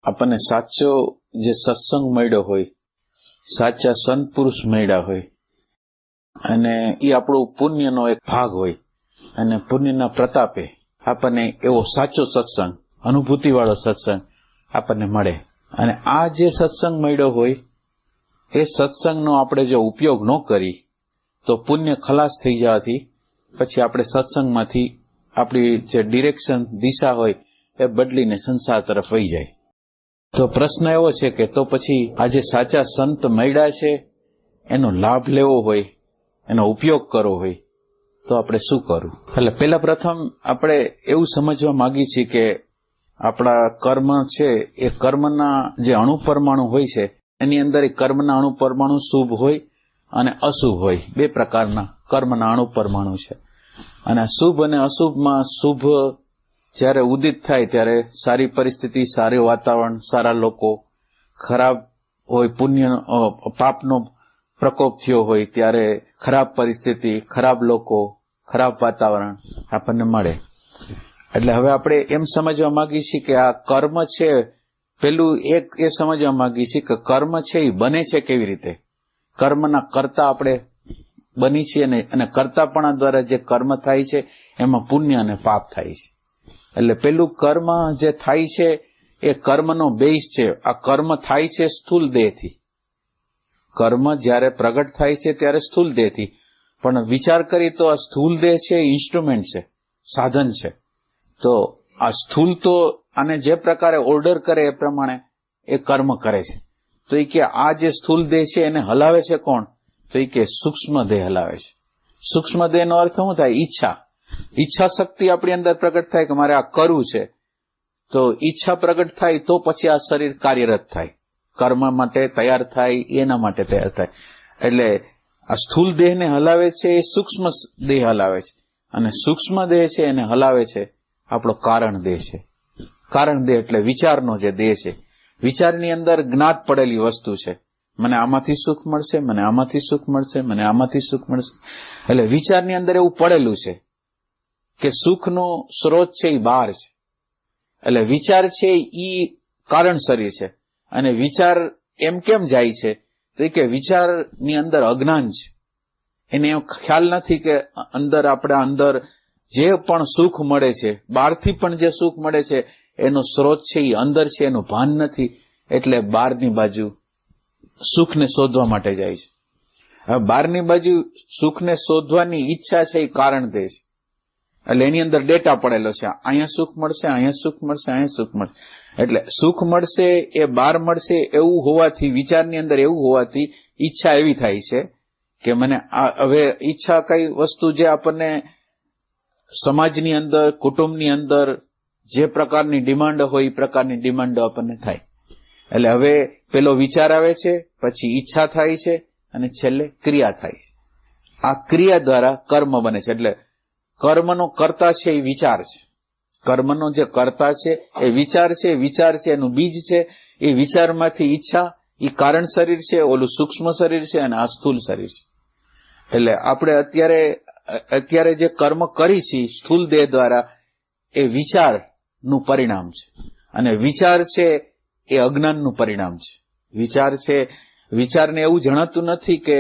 આપણને સાચો જે સત્સંગ મળ્યો હોય, સાચા સંત પુરુષ મળ્યા હોય, અને એ આપણું પુણ્યનો એક ભાગ હોય, અને પુણ્યના પ્રતાપે આપણને એવો સાચો સત્સંગ, અનુભૂતિવાળો સત્સંગ આપણને મળે. અને આ જે સત્સંગ મળ્યો હોય એ સત્સંગનો આપણે જો ઉપયોગ ન કરી તો પુણ્ય ખલાસ થઈ જવાથી પછી આપણે સત્સંગમાંથી આપણી જે ડિરેક્શન, દિશા હોય એ બદલીને સંસાર તરફ વહી જાય. તો પ્રશ્ન એવો છે કે તો પછી આ જે સાચા સંત મળ્યા છે એનો લાભ લેવો હોય, એનો ઉપયોગ કરવો હોય તો આપણે શું કરવું? એટલે પહેલા પ્રથમ આપણે એવું સમજવા માંગીએ છીએ કે આપણા કર્મ છે એ કર્મના જે અણુ પરમાણુ હોય છે એની અંદર એ કર્મના અણુ પરમાણુ શુભ હોય અને અશુભ હોય. બે પ્રકારના કર્મના અણુ પરમાણુ છે. અને શુભ અને અશુભમાં શુભ જ્યારે ઉદિત થાય ત્યારે સારી પરિસ્થિતિ, સારું વાતાવરણ, સારા લોકો, ખરાબ હોય પુણ્ય પાપનો પ્રકોપ થયો હોય ત્યારે ખરાબ પરિસ્થિતિ, ખરાબ લોકો, ખરાબ વાતાવરણ આપણને મળે. એટલે હવે આપણે એમ સમજવા માંગીએ છીએ કે આ કર્મ છે, પેલું એક એ સમજવા માંગીએ છીએ કે કર્મ છે એ બને છે કેવી રીતે. કર્મના કર્તા આપણે બની છીએ અને કર્તાપણા દ્વારા જે કર્મ થાય છે એમાં પુણ્ય અને પાપ થાય છે. એટલે પેલું કર્મ જે થાય છે એ કર્મનો બેઝ છે. આ કર્મ થાય છે સ્થૂલ દેહથી. કર્મ જ્યારે પ્રગટ થાય છે ત્યારે સ્થૂલ દેહથી, પણ વિચાર કરી તો આ સ્થૂલ દેહ છે એ ઇન્સ્ટ્રુમેન્ટ છે, સાધન છે. તો આ સ્થૂલ તો આને જે પ્રકારે ઓર્ડર કરે એ પ્રમાણે એ કર્મ કરે છે. તો એ કે આ જે સ્થૂલ દેહ છે એને હલાવે છે કોણ? તો એ કે સૂક્ષ્મ દેહ હલાવે છે. સૂક્ષ્મ દેહનો અર્થ શું થાય? ઈચ્છા. ઈચ્છા શક્તિ આપણી અંદર પ્રગટ થાય કે મારે આ કરવું છે, તો ઈચ્છા પ્રગટ થાય તો પછી આ શરીર કાર્યરત થાય, કર્મ માટે તૈયાર થાય, એના માટે તૈયાર થાય. એટલે આ સ્થૂલ દેહને હલાવે છે એ સૂક્ષ્મ દેહ હલાવે છે, અને સૂક્ષ્મ દેહ છે એને હલાવે છે આપણો કારણ દેહ છે. કારણ દેહ એટલે વિચારનો જે દેહ છે. વિચારની અંદર જ્ઞાત પડેલી વસ્તુ છે. મને આમાંથી સુખ મળશે, મને આમાંથી સુખ મળશે, મને આમાંથી સુખ મળશે. એટલે વિચારની અંદર એવું પડેલું છે કે સુખનો સ્ત્રોત છે એ બહાર છે. એટલે વિચાર છે એ કારણ શરીર છે. અને વિચાર એમ કેમ જાય છે? તો એ કે વિચારની અંદર અજ્ઞાન છે. એને ખ્યાલ નથી કે આપણા અંદર જે પણ સુખ મળે છે, બહારથી પણ જે સુખ મળે છે એનો સ્ત્રોત છે એ અંદર છે, એનું ભાન નથી. એટલે બહારની બાજુ સુખને શોધવા માટે જાય છે. હવે બહારની બાજુ સુખને શોધવાની ઈચ્છા છે એ કારણ દે છે. એટલે એની અંદર ડેટા પડેલો છે, અહીંયા સુખ મળશે, અહીંયા સુખ મળશે, અહીંયા સુખ મળશે. એટલે સુખ મળશે એ બહાર મળશે એવું હોવાથી, વિચારની અંદર એવું હોવાથી ઈચ્છા એવી થાય છે કે મને હવે ઈચ્છા કઈ વસ્તુ જે આપણને સમાજની અંદર, કુટુંબની અંદર જે પ્રકારની ડિમાન્ડ હોય એ પ્રકારની ડિમાન્ડ આપણને થાય. એટલે હવે પેલો વિચાર આવે છે, પછી ઈચ્છા થાય છે, અને છેલ્લે ક્રિયા થાય છે. આ ક્રિયા દ્વારા કર્મ બને છે. એટલે કર્મનો કર્તા છે એ વિચાર છે. કર્મનો જે કર્તા છે એ વિચાર છે. વિચાર છે એનું બીજ છે. એ વિચારમાંથી ઈચ્છા, એ કારણ શરીર છે, ઓલું સૂક્ષ્મ શરીર છે, અને આ સ્થૂલ શરીર છે. એટલે આપણે અત્યારે જે કર્મ કરી છે સ્થૂલ દેહ દ્વારા એ વિચારનું પરિણામ છે. અને વિચાર છે એ અજ્ઞાનનું પરિણામ છે. વિચાર છે, વિચારને એવું જણાતું નથી કે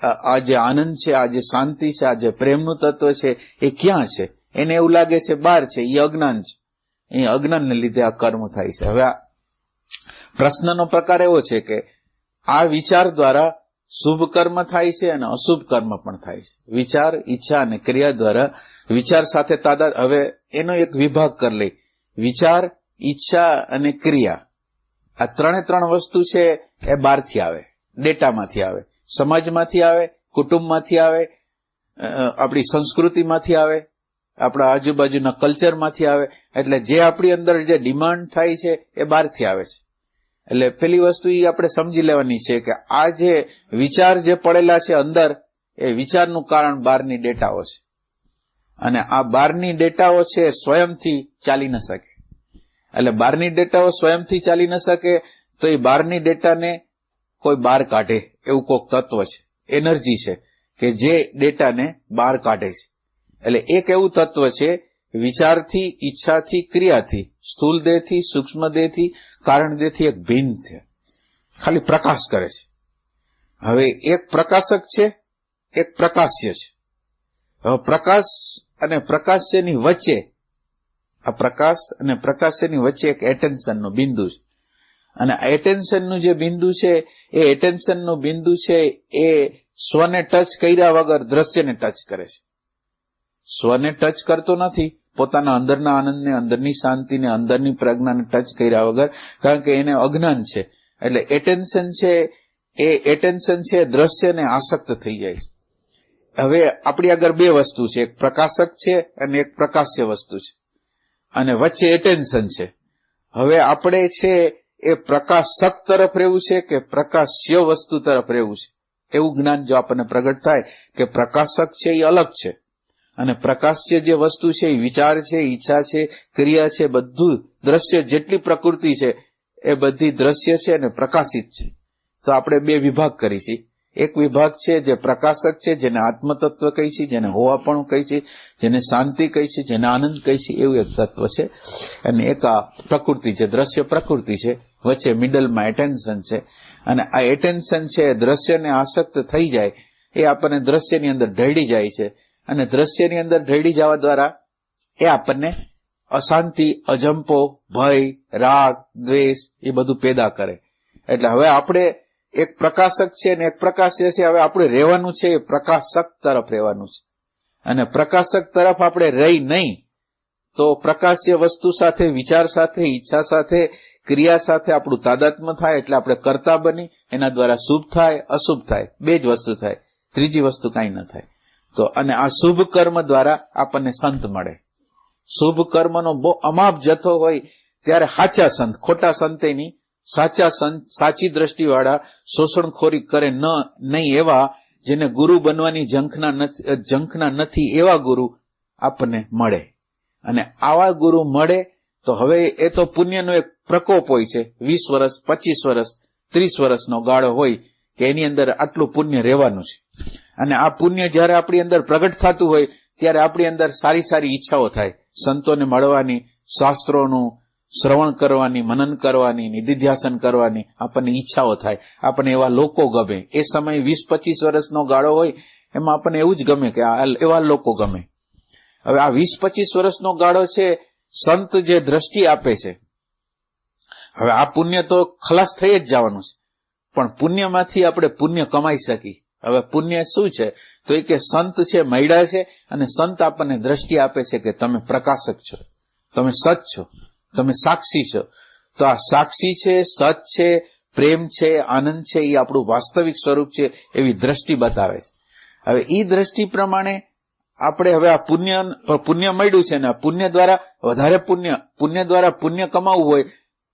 આ જે આનંદ છે, આ જે શાંતિ છે, આ જે પ્રેમનું તત્વ છે એ ક્યાં છે. એને એવું લાગે છે બહાર છે. એ અજ્ઞાન છે. એ અજ્ઞાનને લીધે આ કર્મ થાય છે. હવે આ પ્રશ્નનો પ્રકાર એવો છે કે આ વિચાર દ્વારા શુભ કર્મ થાય છે અને અશુભ કર્મ પણ થાય છે. વિચાર, ઈચ્છા અને ક્રિયા દ્વારા વિચાર સાથે તાદાદ. હવે એનો એક વિભાગ કરી લઈ. વિચાર, ઈચ્છા અને ક્રિયા, આ ત્રણ વસ્તુ છે એ બહારથી આવે, ડેટામાંથી આવે, સમાજમાંથી આવે, કુટુંબમાંથી આવે, આપણી સંસ્કૃતિમાંથી આવે, આપણા આજુબાજુના કલ્ચરમાંથી આવે. એટલે જે આપણી અંદર જે ડિમાન્ડ થાય છે એ બહારથી આવે છે. એટલે પેલી વસ્તુ એ આપણે સમજી લેવાની છે કે આ જે વિચાર જે પડેલા છે અંદર, એ વિચારનું કારણ બહારની ડેટાઓ છે. અને આ બહારની ડેટાઓ છે સ્વયંથી ચાલી ન શકે. એટલે બહારની ડેટાઓ સ્વયંથી ચાલી ન શકે તો એ બહારની ડેટાને કોઈ બહાર કાઢે એવું કોઈક તત્વ છે, એનર્જી છે કે જે ડેટાને બહાર કાઢે છે. એટલે એક એવું તત્વ છે વિચારથી, ઈચ્છાથી, ક્રિયાથી, સ્થૂલ દેહથી, સૂક્ષ્મ દેહથી, કારણ દેહથી એક ભિન્ન છે. ખાલી પ્રકાશ કરે છે. હવે એક પ્રકાશક છે, એક પ્રકાશ્ય છે. હવે પ્રકાશ અને પ્રકાશ્યની વચ્ચે, આ પ્રકાશ અને પ્રકાશ્યની વચ્ચે એક એટેન્શનનો બિંદુ છે. અને આ એટેન્શનનું જે બિંદુ છે, એ એટેન્શનનું બિંદુ છે એ સ્વને ટચ કર્યા વગર દ્રશ્યને ટચ કરે છે. સ્વને ટચ કરતો નથી, પોતાના અંદરના આનંદને, અંદરની શાંતિને, અંદરની પ્રજ્ઞાને ટચ કર્યા વગર, કારણ કે એને અજ્ઞાન છે. એટલે એટેન્શન છે દ્રશ્યને આસક્ત થઈ જાય છે. હવે આપણી આગળ બે વસ્તુ છે, એક પ્રકાશક છે અને એક પ્રકાશ્ય વસ્તુ છે, અને વચ્ચે એટેન્શન છે. હવે આપણે છે એ પ્રકાશક તરફ રહેવું છે કે પ્રકાશ્ય વસ્તુ તરફ રહેવું છે, એવું જ્ઞાન જો આપણને પ્રગટ થાય કે પ્રકાશક છે એ અલગ છે અને પ્રકાશ્ય જે વસ્તુ છે એ વિચાર છે, ઈચ્છા છે, ક્રિયા છે, બધું દ્રશ્ય જેટલી પ્રકૃતિ છે એ બધી દ્રશ્ય છે અને પ્રકાશિત છે. તો આપણે બે વિભાગ કરી છે. એક વિભાગ છે જે પ્રકાશક છે, જેને આત્મતત્વ કહી છે, જેને હોવાપણું કહી છે, જેને શાંતિ કહી છે, જેને આનંદ કહી છે, એવું એક તત્વ છે. અને એક આ પ્રકૃતિ છે, દ્રશ્ય પ્રકૃતિ છે, વચ્ચે મિડલમાં એટેન્શન છે. અને આ એટેન્શન છે દ્રશ્યને આસક્ત થઈ જાય, એ આપણને દ્રશ્યની અંદર ઢળી જાય છે. અને દ્રશ્યની અંદર ઢળી જવા દ્વારા એ આપણને અશાંતિ, અજંપો, ભય, રાગ, દ્વેષ એ બધું પેદા કરે. એટલે હવે આપણે એક પ્રકાશક છે ને એક પ્રકાશ્ય છે. હવે આપણે રહેવાનું છે એ પ્રકાશક તરફ રહેવાનું છે. અને પ્રકાશક તરફ આપણે રહી નહીં તો પ્રકાશ્ય વસ્તુ સાથે, વિચાર સાથે, ઈચ્છા સાથે, ક્રિયા સાથે આપણું તાદાત્મ્ય થાય. એટલે આપણે કર્તા બની, એના દ્વારા શુભ થાય, અશુભ થાય, બે જ વસ્તુ થાય, ત્રીજી વસ્તુ કાંઈ ન થાય. તો અને આ શુભ કર્મ દ્વારા આપણને સંત મળે. શુભ કર્મનો બહુ અમાપ જથ્થો હોય ત્યારે સાચા સંત, ખોટા સંતે નહીં, સાચા સંત, સાચી દ્રષ્ટિવાળા, શોષણખોરી કરે નહીં એવા, જેને ગુરુ બનવાની ઝંખના નથી એવા ગુરુ આપણને મળે. અને આવા ગુરુ મળે તો હવે એ તો પુણ્યનો એક પ્રકોપ હોય છે. 20 વર્ષ, 25 વર્ષ, 30 વર્ષનો ગાળો હોય કે એની અંદર આટલું પુણ્ય રહેવાનું છે. અને આ પુણ્ય જયારે આપણી અંદર પ્રગટ થતું હોય ત્યારે આપણી અંદર સારી સારી ઈચ્છાઓ થાય, સંતોને મળવાની, શાસ્ત્રોનું શ્રવણ કરવાની, મનન કરવાની, નિધિધ્યાસન કરવાની આપણને ઈચ્છાઓ થાય. આપણને એવા લોકો ગમે. એ સમય 20-25 વર્ષનો ગાળો હોય એમાં આપણને એવું જ ગમે કે એવા લોકો ગમે. હવે આ 20-25 વર્ષનો ગાળો છે, સંત જે દ્રષ્ટિ આપે છે, હવે આ પુણ્ય તો ખલાસ થઈ જ જવાનું છે, પણ પુણ્યમાંથી આપણે પુણ્ય કમાઈ શકી. હવે પુણ્ય શું છે તો એ કે સંત છે, મૈડા છે, અને સંત આપણને દ્રષ્ટિ આપે છે કે તમે પ્રકાશક છો, તમે સત છો, તમે સાક્ષી છો. તો આ સાક્ષી છે, સત છે, પ્રેમ છે, આનંદ છે, એ આપણું વાસ્તવિક સ્વરૂપ છે એવી દ્રષ્ટિ બતાવે છે. હવે એ દ્રષ્ટિ પ્રમાણે આપણે હવે આ પુણ્ય મળ્યું છે ને, પુણ્ય દ્વારા વધારે પુણ્ય દ્વારા પુણ્ય કમાવવું હોય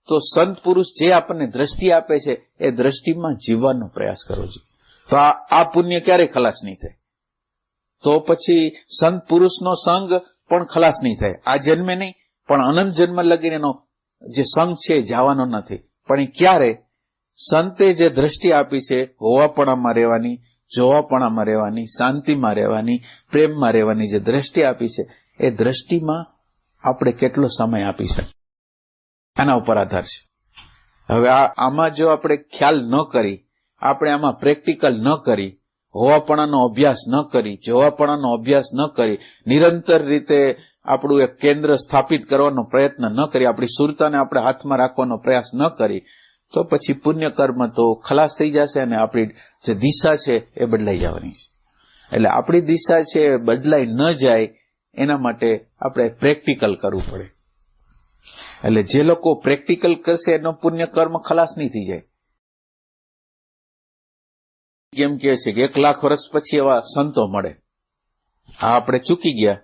તો સંત પુરુષ જે આપણને દ્રષ્ટિ આપે છે એ દ્રષ્ટિમાં જીવવાનો પ્રયાસ કરવો જોઈએ. તો આ પુણ્ય ક્યારેય ખલાસ નહીં થાય. તો પછી સંત પુરુષનો સંગ પણ ખલાસ નહીં થાય. આ જન્મે નહીં પણ અનંત જન્મ લગીને એનો જે સંગ છે જવાનો નથી. પણ એ ક્યારે? સંતે જે દ્રષ્ટિ આપી છે હોવાપણામાં રહેવાની, જોવાપણામાં રહેવાની, શાંતિમાં રહેવાની, પ્રેમમાં રહેવાની જે દ્રષ્ટિ આપી છે એ દ્રષ્ટિમાં આપણે કેટલો સમય આપી શકીએ આના ઉપર આધાર છે. હવે આમાં જો આપણે ખ્યાલ ન કરી, આપણે આમાં પ્રેક્ટિકલ ન કરી, હોવાપણાનો અભ્યાસ ન કરી, જોવાપણાનો અભ્યાસ ન કરી, નિરંતર રીતે આપણું એક કેન્દ્ર સ્થાપિત કરવાનો પ્રયત્ન ન કરી, આપણી સુરતાને આપણે હાથમાં રાખવાનો પ્રયાસ ન કરી, તો પછી પુણ્ય કર્મ તો ખલાસ થઈ જશે અને આપણી જે દિશા છે એ બદલાઈ જવાની છે. એટલે આપણી દિશા છે એ બદલાઈ ન જાય એના માટે આપણે પ્રેક્ટિકલ કરવું પડે. એટલે જે લોકો પ્રેક્ટિકલ કરશે એનો પુણ્ય કર્મ ખલાસ નહીં થઈ જાય. કેમ કહે છે કે 1 લાખ વર્ષ પછી એવા સંતો મળે. હા, આપણે ચૂકી ગયા,